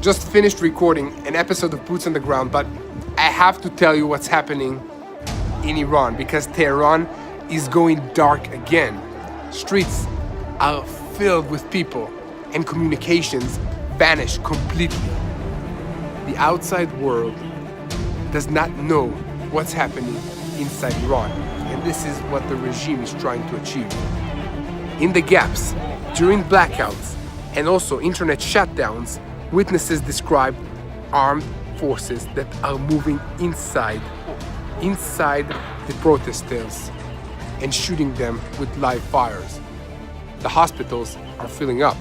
Just finished recording an episode of Boots on the Ground, but I have to tell you what's happening in Iran because Tehran is going dark again. Streets are filled with people and communications vanish completely. The outside world does not know what's happening inside Iran, and this is what the regime is trying to achieve. In the gaps, during blackouts, and also internet shutdowns, witnesses describe armed forces that are moving inside the protesters and shooting them with live fires. The hospitals are filling up.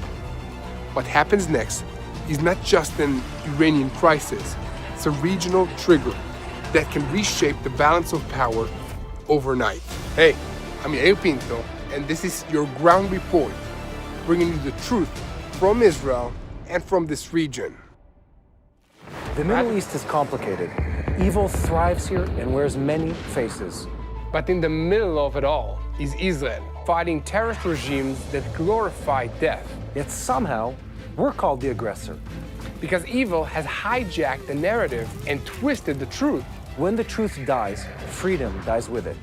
What happens next is not just an Iranian crisis, it's a regional trigger that can reshape the balance of power overnight. Hey, I'm Yair Pinto, and this is your ground report, bringing you the truth from Israel and from this region. The Middle East is complicated. Evil thrives here and wears many faces. But in the middle of it all is Israel, fighting terrorist regimes that glorify death. Yet somehow, we're called the aggressor. Because evil has hijacked the narrative and twisted the truth. When the truth dies, freedom dies with it.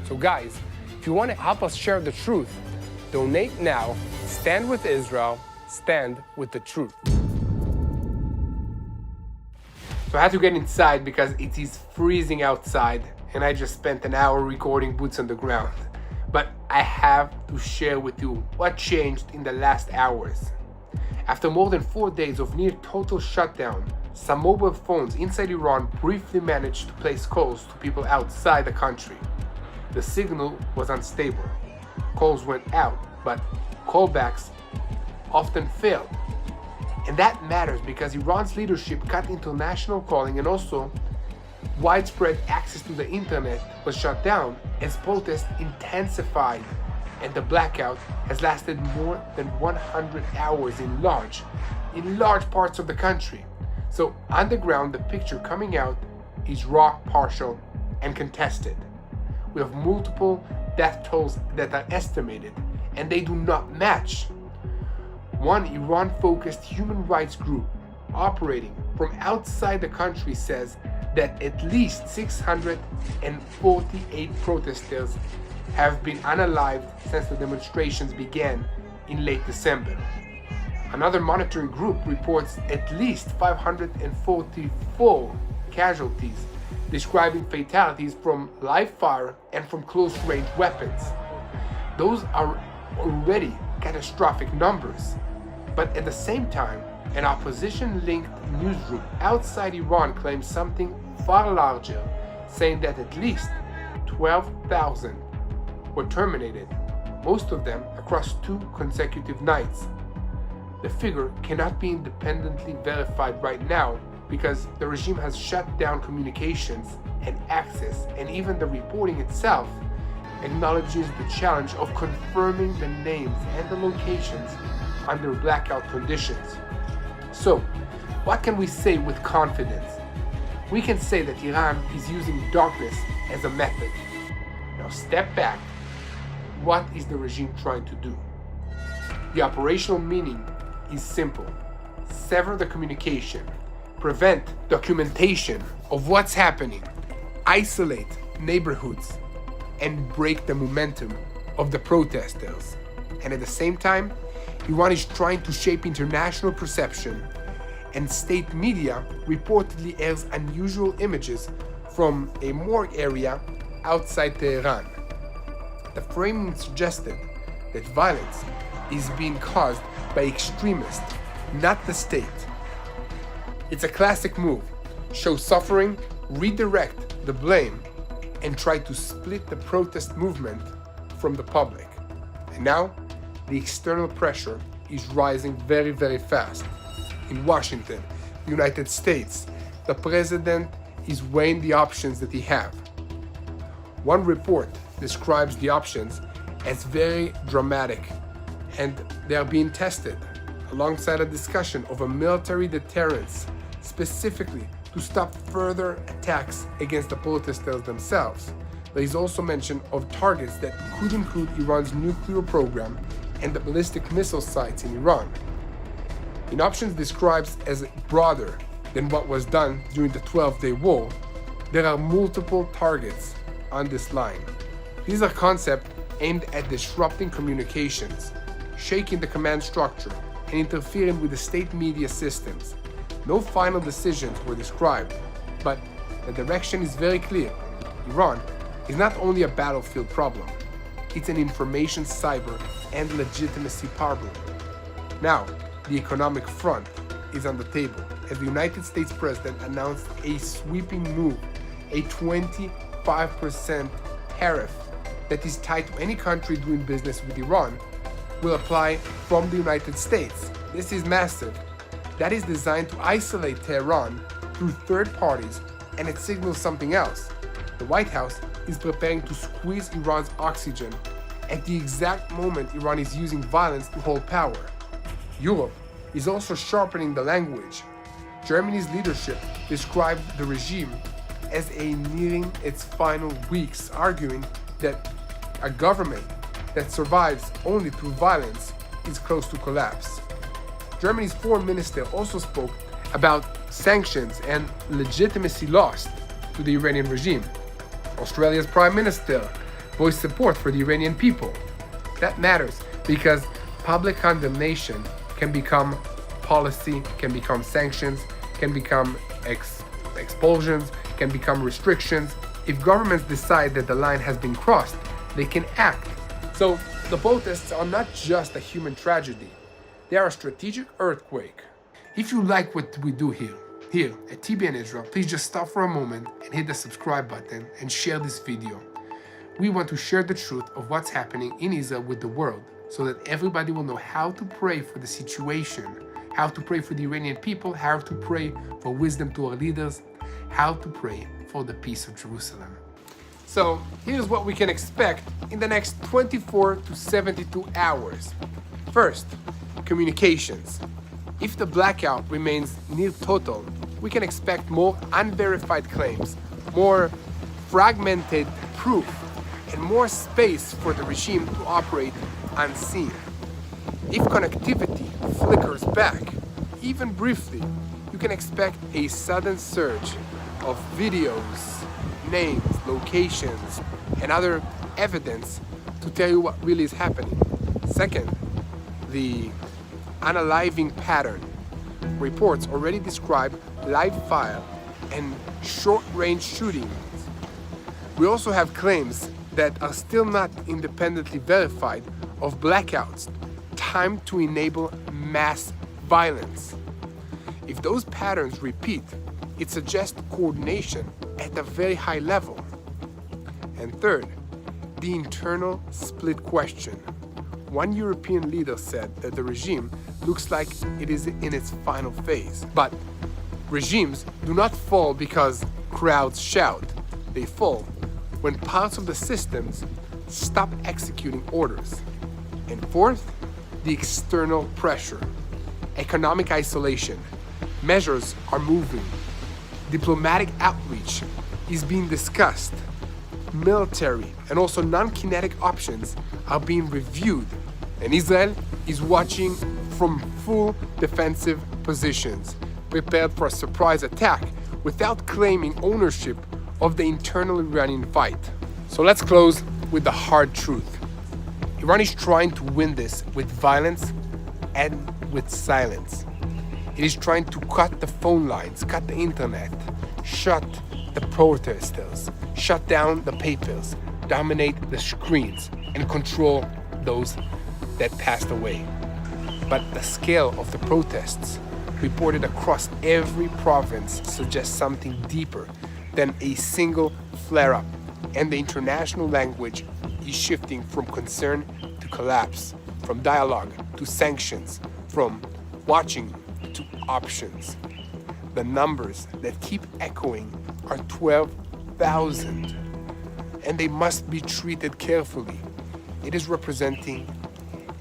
So guys, if you want to help us share the truth, donate now, stand with Israel, stand with the truth. So I had to get inside because it is freezing outside and I just spent an hour recording Boots on the Ground. But I have to share with you what changed in the last hours. After more than 4 days of near total shutdown, some mobile phones inside Iran briefly managed to place calls to people outside the country. The signal was unstable. Calls went out, but callbacks often failed. And that matters because Iran's leadership cut international calling and also widespread access to the internet was shut down as protests intensified, and the blackout has lasted more than 100 hours in large parts of the country. So on the ground, the picture coming out is raw, partial, and contested. We have multiple death tolls that are estimated, and they do not match. One Iran-focused human rights group operating from outside the country says that at least 648 protesters have been unalived since the demonstrations began in late December. Another monitoring group reports at least 544 casualties, describing fatalities from live fire and from close-range weapons. Those are already catastrophic numbers. But at the same time, an opposition-linked newsroom outside Iran claims something far larger, saying that at least 12,000 were terminated, most of them across 2 consecutive nights. The figure cannot be independently verified right now because the regime has shut down communications and access, and even the reporting itself acknowledges the challenge of confirming the names and the locations under blackout conditions. So, what can we say with confidence? We can say that Iran is using darkness as a method. Now step back. What is the regime trying to do? The operational meaning is simple. Sever the communication, prevent documentation of what's happening, isolate neighborhoods, and break the momentum of the protesters. And at the same time, Iran is trying to shape international perception, and state media reportedly airs unusual images from a morgue area outside Tehran. The framing suggested that violence is being caused by extremists, not the state. It's a classic move: show suffering, redirect the blame, and try to split the protest movement from the public. And now, the external pressure is rising very, very fast. In Washington, United States, the president is weighing the options that he have. One report describes the options as very dramatic, and they are being tested alongside a discussion of a military deterrence, specifically to stop further attacks against the protesters themselves. There is also mention of targets that could include Iran's nuclear program and the ballistic missile sites in Iran. In options described as broader than what was done during the 12-day war, there are multiple targets on this line. These are concepts aimed at disrupting communications, shaking the command structure, and interfering with the state media systems. No final decisions were described, but the direction is very clear. Iran is not only a battlefield problem, it's an information, cyber, and legitimacy problem. Now, the economic front is on the table as the United States President announced a sweeping move, a 25% tariff that is tied to any country doing business with Iran will apply from the United States. This is massive. That is designed to isolate Tehran through third parties, and it signals something else. The White House is preparing to squeeze Iran's oxygen at the exact moment Iran is using violence to hold power. Europe is also sharpening the language. Germany's leadership described the regime as nearing its final weeks, arguing that a government that survives only through violence is close to collapse. Germany's foreign minister also spoke about sanctions and legitimacy lost to the Iranian regime. Australia's prime minister voiced support for the Iranian people. That matters because public condemnation can become policy, can become sanctions, can become expulsions, can become restrictions. If governments decide that the line has been crossed, they can act. So the protests are not just a human tragedy, they are a strategic earthquake. If you like what we do here at TBN Israel, please just stop for a moment and hit the subscribe button and share this video. We want to share the truth of what's happening in Israel with the world so that everybody will know how to pray for the situation, how to pray for the Iranian people, how to pray for wisdom to our leaders, how to pray for the peace of Jerusalem. So here's what we can expect in the next 24 to 72 hours. First, communications. If the blackout remains near total, we can expect more unverified claims, more fragmented proof, and more space for the regime to operate unseen. If connectivity flickers back, even briefly, you can expect a sudden surge of videos, names, locations, and other evidence to tell you what really is happening. Second, the unaliving pattern. Reports already describe live fire and short-range shootings. We also have claims that are still not independently verified of blackouts timed to enable mass violence. If those patterns repeat, it suggests coordination at a very high level. And third, the internal split question. One European leader said that the regime looks like it is in its final phase. But regimes do not fall because crowds shout. They fall when parts of the systems stop executing orders. And fourth, the external pressure. Economic isolation. Measures are moving. Diplomatic outreach is being discussed. Military and also non-kinetic options are being reviewed. And Israel is watching from full defensive positions, prepared for a surprise attack without claiming ownership of the internal Iranian fight. So let's close with the hard truth. Iran is trying to win this with violence and with silence. It is trying to cut the phone lines, cut the internet, shut the protesters, shut down the papers, dominate the screens, and control those that passed away. But the scale of the protests reported across every province suggests something deeper than a single flare-up, and the international language is shifting from concern to collapse, from dialogue to sanctions, from watching to options. The numbers that keep echoing are 12,000, and they must be treated carefully. It is representing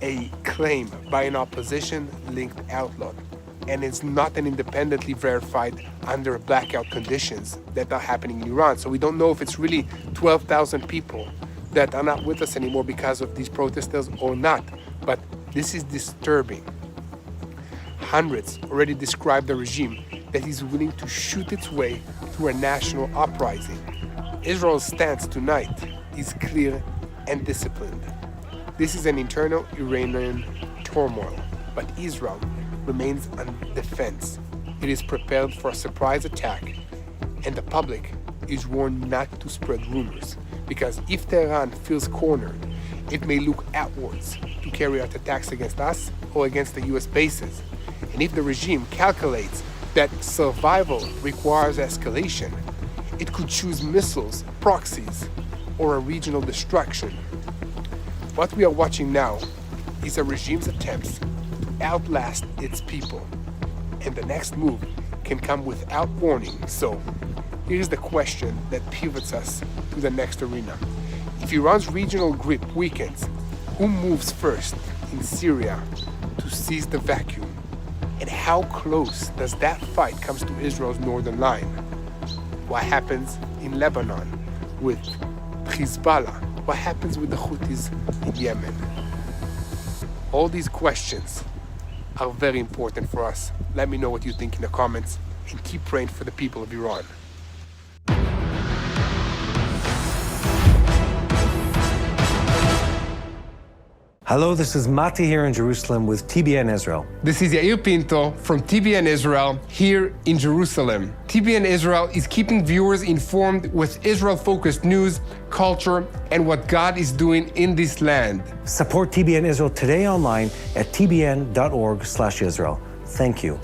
a claim by an opposition-linked outlaw, and it's not an independently verified under blackout conditions that are happening in Iran. So we don't know if it's really 12,000 people that are not with us anymore because of these protesters or not. But this is disturbing. Hundreds already describe the regime that is willing to shoot its way through a national uprising. Israel's stance tonight is clear and disciplined. This is an internal Iranian turmoil, but Israel remains on defense. It is prepared for a surprise attack, and the public is warned not to spread rumors, because if Tehran feels cornered, it may look outwards to carry out attacks against us or against the US bases. And if the regime calculates that survival requires escalation, it could choose missiles, proxies, or a regional destruction. What we are watching now is a regime's attempts to outlast its people, and the next move can come without warning. So here's the question that pivots us to the next arena. If Iran's regional grip weakens, who moves first in Syria to seize the vacuum? And how close does that fight come to Israel's northern line? What happens in Lebanon with Hezbollah? What happens with the Houthis in Yemen? All these questions are very important for us. Let me know what you think in the comments, and keep praying for the people of Iran. Hello, this is Mati here in Jerusalem with TBN Israel. This is Yair Pinto from TBN Israel here in Jerusalem. TBN Israel is keeping viewers informed with Israel-focused news, culture, and what God is doing in this land. Support TBN Israel today online at tbn.org/Israel. Thank you.